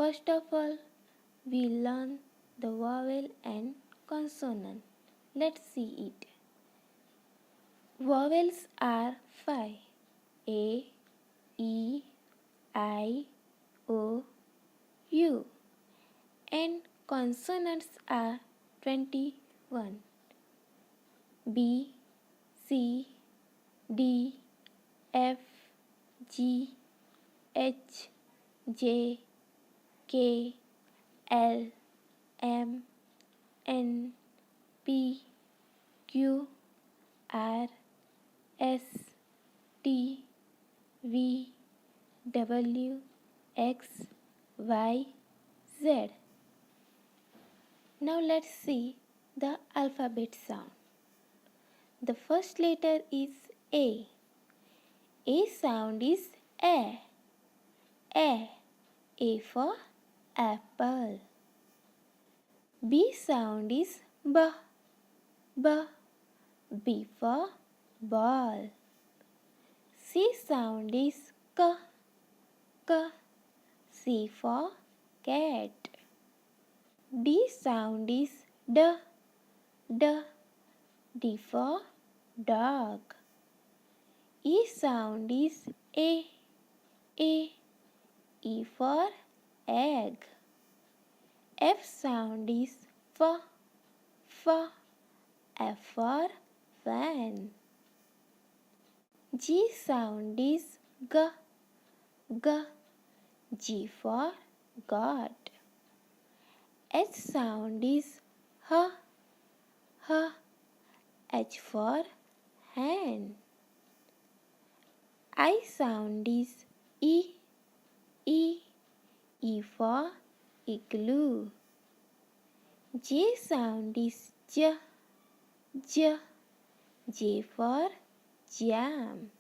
First of all, we learn the vowel and consonant. Let's see it. Vowels are 5. A, E, I, O, U. And consonants are 21. B, C, D, F, G, H, J, K, L, M, N, P, Q, R, S, T, V, W, X, Y, Z. Now let's see the alphabet sound. The first letter is A. A sound is A. A. A for apple. B sound is B. B. B for ball. C sound is K. K. C for cat. D sound is D. D. D for dog. E sound is A. A. E for egg. F sound is F. F. F for fan. G sound is G. G. G for God. H sound is H. H. H for hand. I sound is E. E. E for igloo. J sound is J. J. J for jam.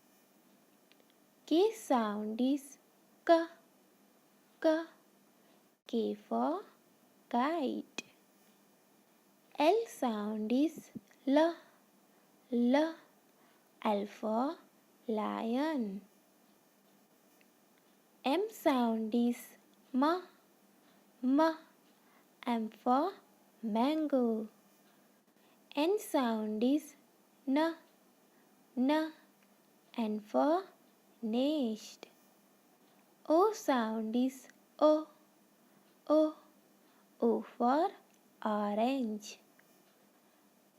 K sound is K. K. K for kite. L sound is L. L. L for lion. M sound is M. M. M for mango. N sound is N. N. N for nest. O sound is O. O. O for orange.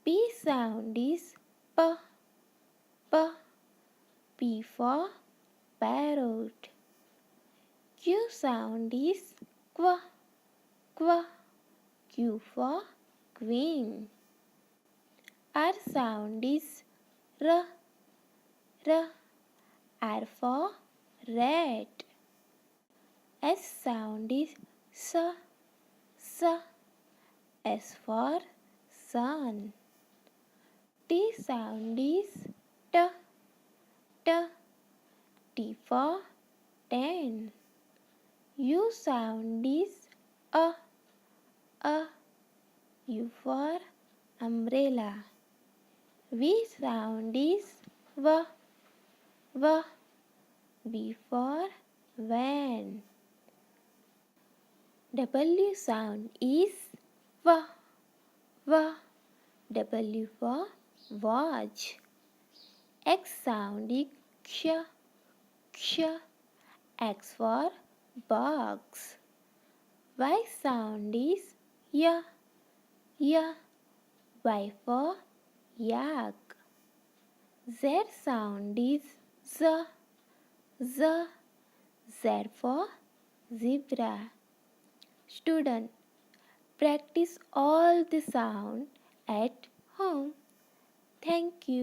P sound is P. P. P for parrot. Q sound is Q. Q. Q for queen. R sound is R. R. R for rat. S sound is S. S. S for sun. T sound is T. T. T for ten. U sound is A. A. U for umbrella. V sound is V. V. V for van. W sound is V. V. W for watch. X sound is X. X. X for box. Y sound is Y. Y. Y for yak. Z sound is Z. Z. Z for zebra. Student, practice all the sound at home. Thank you.